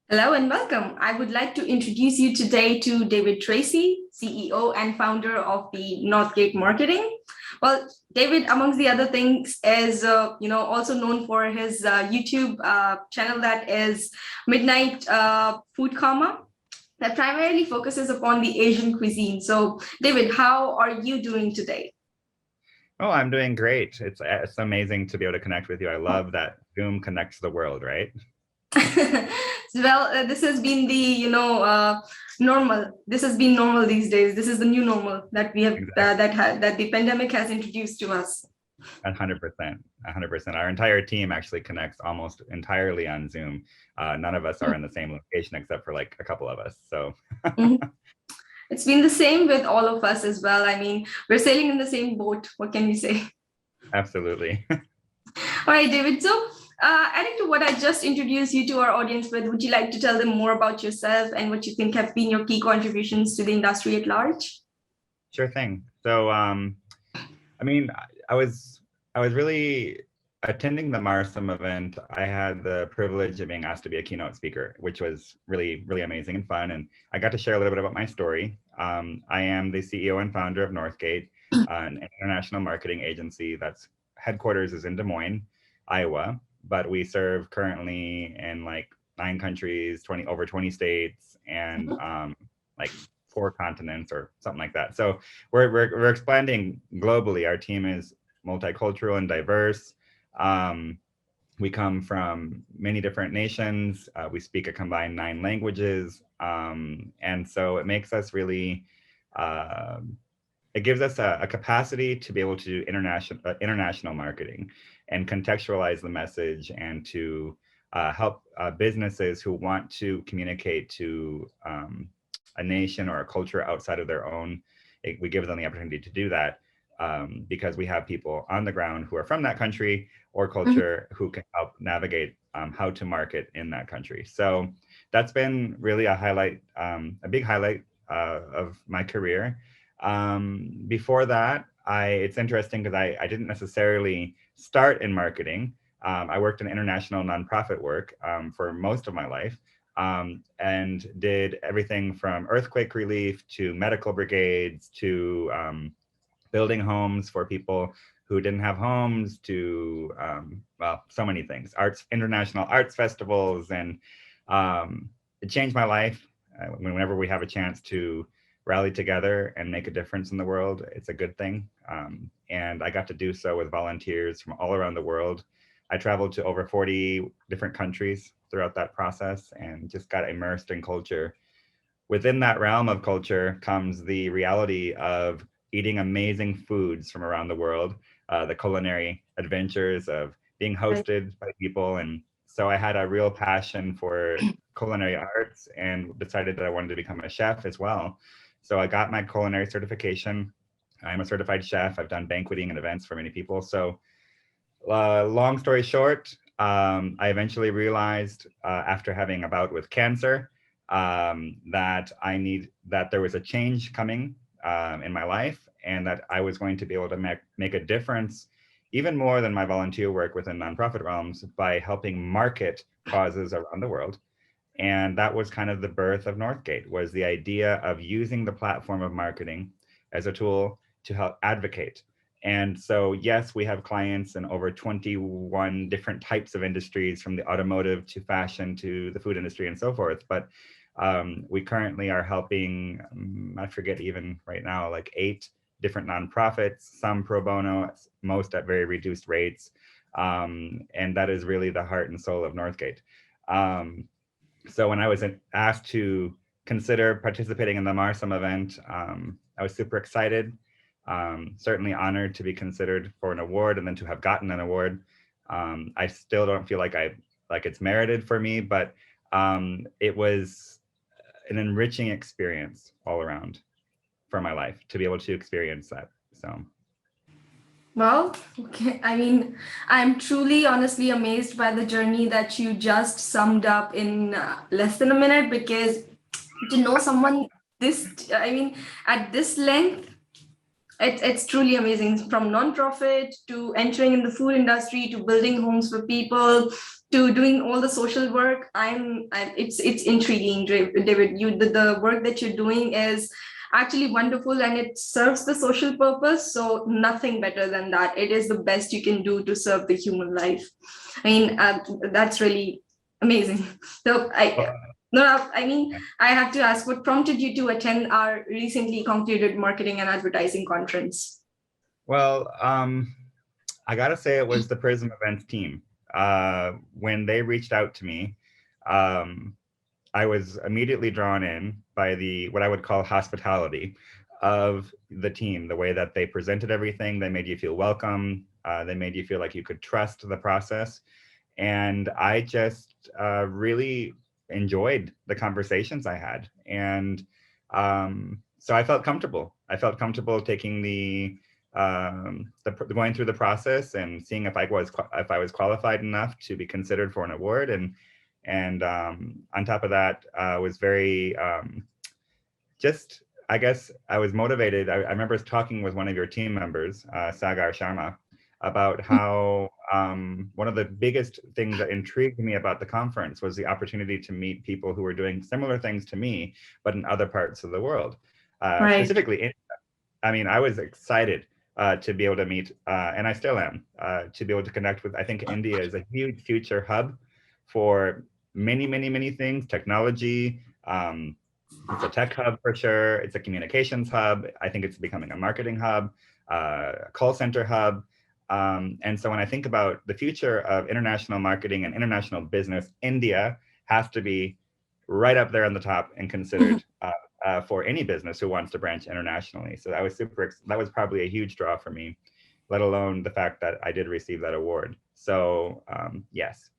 Hello and welcome. I would like to introduce you today to David Tracy, CEO and founder of the Northgate Marketing. Well, David, amongst the other things, is also known for his YouTube channel that is Midnight Food Coma that primarily focuses upon the Asian cuisine. So, David, how are you doing today? Oh, I'm doing great. It's amazing to be able to connect with you. I love that Zoom connects the world, right? Well, this has been the normal. This has been normal these days. This is the new normal that we have Exactly. that the pandemic has introduced to us. 100%. 100%. Our entire team actually connects almost entirely on Zoom. None of us are in the same location except for like a couple of us. So Mhm. It's been the same with all of us as well. I mean, we're sailing in the same boat. What can we say? absolutely. All right, David. So, adding to what I just introduced you to our audience with, would you like to tell them more about yourself and what you think have been your key contributions to the industry at large? Sure thing. So, I mean, I was really attending the Marsum event. I had the privilege of being asked to be a keynote speaker, which was really, really amazing and fun. And I got to share a little bit about my story. I am the CEO and founder of Northgate, an international marketing agency that's headquarters is in Des Moines, Iowa, but we serve currently in like 9 countries, over 20 states, and like 4 continents or something like that. So we're expanding globally. Our team is multicultural and diverse. Um, we come from many different nations. We speak a combined 9 languages, and so it makes us really. Uh, it gives us a capacity to be able to do international marketing and contextualize the message and to help businesses who want to communicate to a nation or a culture outside of their own. We give them the opportunity to do that because we have people on the ground who are from that country or culture who can help navigate how to market in that country. So that's been really a big highlight of my career. Before that, it's interesting because I didn't necessarily start in marketing. I worked in international nonprofit work for most of my life and did everything from earthquake relief to medical brigades to building homes for people who didn't have homes to, well, so many things, international arts festivals. And it changed my life. Whenever we have a chance to rally together and make a difference in the world, it's a good thing. And I got to do so with volunteers from all around the world. I traveled to over 40 different countries throughout that process and just got immersed in culture. Within that realm of culture comes the reality of eating amazing foods from around the world, the culinary adventures of being hosted by people. And so I had a real passion for culinary arts and decided that I wanted to become a chef as well. So I got my culinary certification. I'm a certified chef. I've done banqueting and events for many people. So long story short, I eventually realized after having a bout with cancer that there was a change coming in my life, and that I was going to be able to make a difference, even more than my volunteer work within nonprofit realms, by helping market causes around the world. And that was kind of the birth of Northgate, was the idea of using the platform of marketing as a tool to help advocate. And so, yes, we have clients in over 21 different types of industries, from the automotive to fashion to the food industry and so forth. But we currently are helping, I forget even right now, like 8 different nonprofits, some pro bono, most at very reduced rates. And that is really the heart and soul of Northgate. So when I was asked to consider participating in the Marsum event, I was super excited. Certainly honored to be considered for an award and then to have gotten an award. I still don't feel like it's merited for me, but it was an enriching experience all around for my life to be able to experience that. So Well, okay. I mean, I'm truly, honestly amazed by the journey that you just summed up in less than a minute because to know someone this, I mean, at this length, It's truly amazing, from non-profit to entering in the food industry to building homes for people to doing all the social work. It's intriguing, David. The work that you're doing is actually wonderful and it serves the social purpose. So nothing better than that. It is the best you can do to serve the human life. I mean, that's really amazing. So Well, no, I mean, I have to ask, what prompted you to attend our recently concluded marketing and advertising conference? well, I gotta say it was the Prism Events team. When they reached out to me, um, I was immediately drawn in by the what I would call hospitality of the team, the way that they presented everything. They made you feel welcome. They made you feel like you could trust the process. And I just really enjoyed the conversations I had. And so I felt comfortable. I felt comfortable taking going through the process and seeing if I was qualified enough to be considered for an award. And on top of that, was very just, I guess I was motivated. I remember talking with one of your team members, Sagar Sharma, about how one of the biggest things that intrigued me about the conference was the opportunity to meet people who were doing similar things to me, but in other parts of the world. Right. Specifically, I mean, I was excited to be able to meet, and I still am, to be able to connect with, I think India is a huge future hub for many, many, many things, technology. It's a tech hub for sure. It's a communications hub. I think it's becoming a marketing hub, a call center hub. And so when I think about the future of international marketing and international business, India has to be right up there on the top and considered for any business who wants to branch internationally. So that was probably a huge draw for me, let alone the fact that I did receive that award. So yes.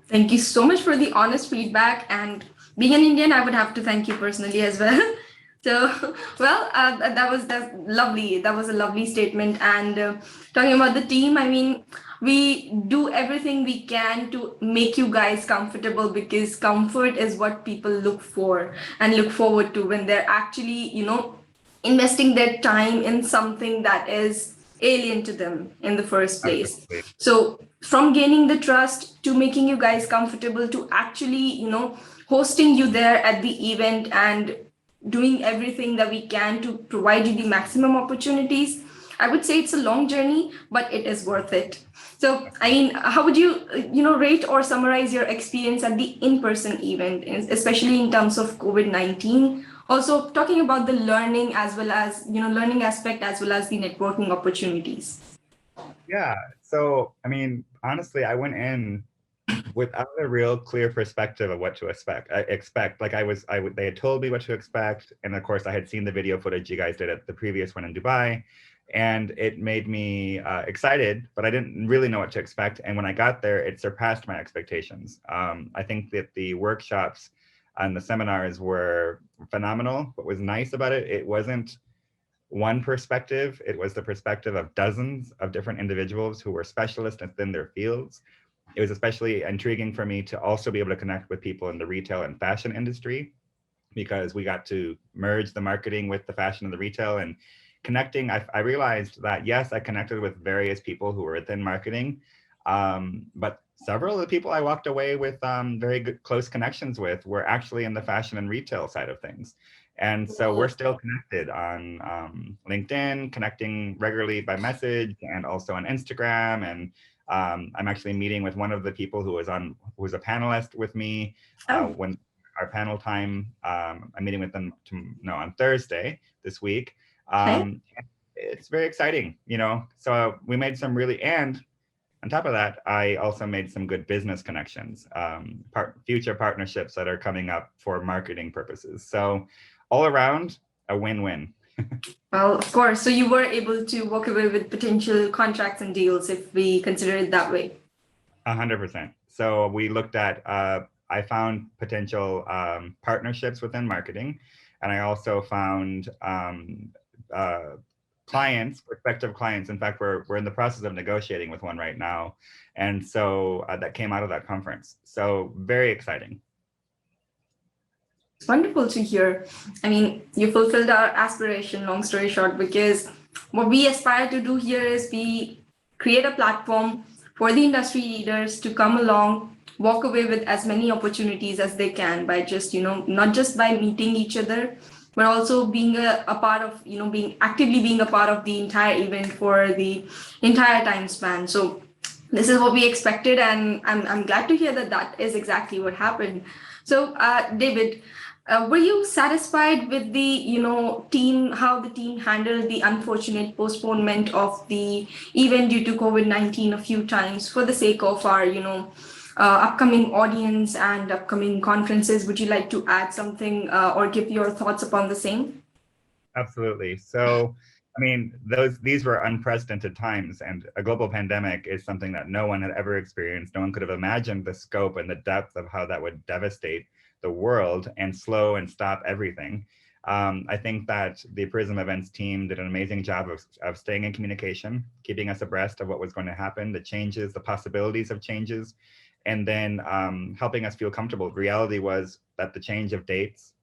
Thank you so much for the honest feedback. And being an Indian, I would have to thank you personally as well. So, well, that's lovely. That was a lovely statement. And talking about the team, I mean, we do everything we can to make you guys comfortable because comfort is what people look for and look forward to when they're actually, investing their time in something that is alien to them in the first place. Absolutely. So from gaining the trust to making you guys comfortable to actually, hosting you there at the event and doing everything that we can to provide you the maximum opportunities. I would say it's a long journey, but it is worth it. So, I mean, how would you, rate or summarize your experience at the in-person event, especially in terms of COVID-19? Also, talking about the learning as well as, learning aspect as well as the networking opportunities. Yeah. So, I mean, honestly, I went in without a real clear perspective of what to expect. Like they had told me what to expect. And of course I had seen the video footage you guys did at the previous one in Dubai. And it made me excited, but I didn't really know what to expect. And when I got there, it surpassed my expectations. I think that the workshops and the seminars were phenomenal. What was nice about it, it wasn't one perspective. It was the perspective of dozens of different individuals who were specialists within their fields. It was especially intriguing for me to also be able to connect with people in the retail and fashion industry, because we got to merge the marketing with the fashion and the retail. And connecting, I realized that yes, I connected with various people who were within marketing, but several of the people I walked away with very good close connections with were actually in the fashion and retail side of things. And so we're still connected on LinkedIn, connecting regularly by message and also on Instagram. And I'm actually meeting with one of the people who was a panelist with me when our panel time. I'm meeting with them on Thursday this week. It's very exciting, So we made some and on top of that, I also made some good business connections, future partnerships that are coming up for marketing purposes. So all around, a win-win. Well, of course. So you were able to walk away with potential contracts and deals if we consider it that way. 100%. So we looked at, I found potential partnerships within marketing, and I also found prospective clients. In fact, we're in the process of negotiating with one right now. And so that came out of that conference. So very exciting. Wonderful to hear. I mean, you fulfilled our aspiration, long story short, because what we aspire to do here is we create a platform for the industry leaders to come along, walk away with as many opportunities as they can by just, not just by meeting each other, but also being a part of, being actively being a part of the entire event for the entire time span. So this is what we expected, and I'm glad to hear that that is exactly what happened. So, David, were you satisfied with the, team, how the team handled the unfortunate postponement of the event due to COVID-19 a few times for the sake of our, upcoming audience and upcoming conferences? Would you like to add something or give your thoughts upon the same? Absolutely. So, I mean, these were unprecedented times, and a global pandemic is something that no one had ever experienced. No one could have imagined the scope and the depth of how that would devastate the world and slow and stop everything. I think that the Prism Events team did an amazing job of staying in communication, keeping us abreast of what was going to happen, the changes, the possibilities of changes, and then helping us feel comfortable. The reality was that the change of dates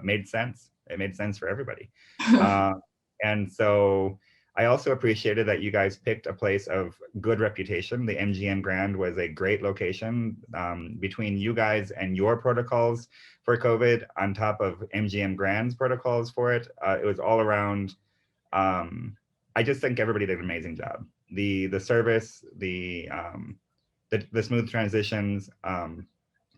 made sense. It made sense for everybody. Uh, and so I also appreciated that you guys picked a place of good reputation. The MGM Grand was a great location. Between you guys and your protocols for COVID on top of MGM Grand's protocols for it, it was all around. I just think everybody did an amazing job. The service, the smooth transitions,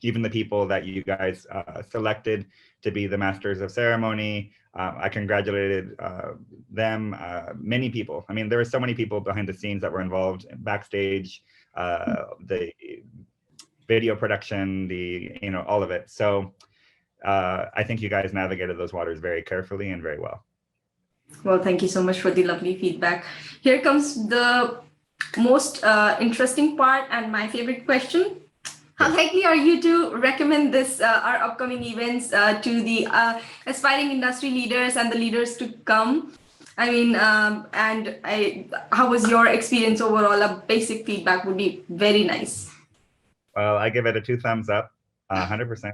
even the people that you guys selected to be the masters of ceremony. I congratulated them, many people. I mean, there were so many people behind the scenes that were involved backstage, the video production, all of it. So I think you guys navigated those waters very carefully and very well. Well, thank you so much for the lovely feedback. Here comes the most interesting part and my favorite question. How likely are you to recommend this, our upcoming events to the aspiring industry leaders and the leaders to come? I mean, how was your experience overall? A basic feedback would be very nice. Well, I give it a 2 thumbs up, 100%.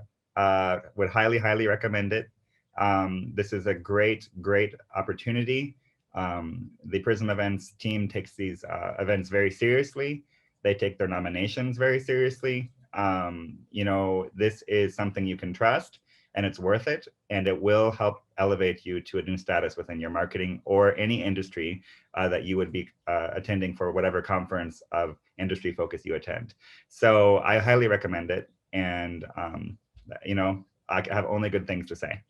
Would highly, highly recommend it. This is a great, great opportunity. The Prism Events team takes these events very seriously. They take their nominations very seriously. This is something you can trust, and it's worth it, and it will help elevate you to a new status within your marketing or any industry that you would be attending for whatever conference of industry focus you attend. So I highly recommend it, and I have only good things to say.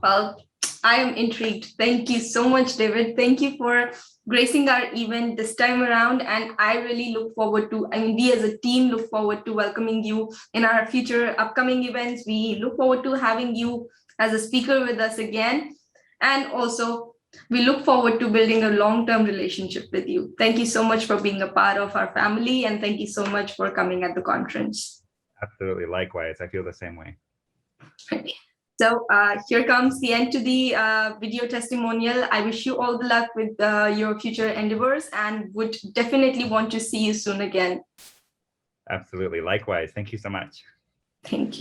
Well, I am intrigued. Thank you so much, David. Thank you for gracing our event this time around. And I really look forward to, we as a team look forward to welcoming you in our future upcoming events. We look forward to having you as a speaker with us again. And also, we look forward to building a long-term relationship with you. Thank you so much for being a part of our family. And thank you so much for coming at the conference. Absolutely. Likewise. I feel the same way. So here comes the end to the video testimonial. I wish you all the luck with your future endeavors and would definitely want to see you soon again. Absolutely. Likewise. Thank you so much. Thank you.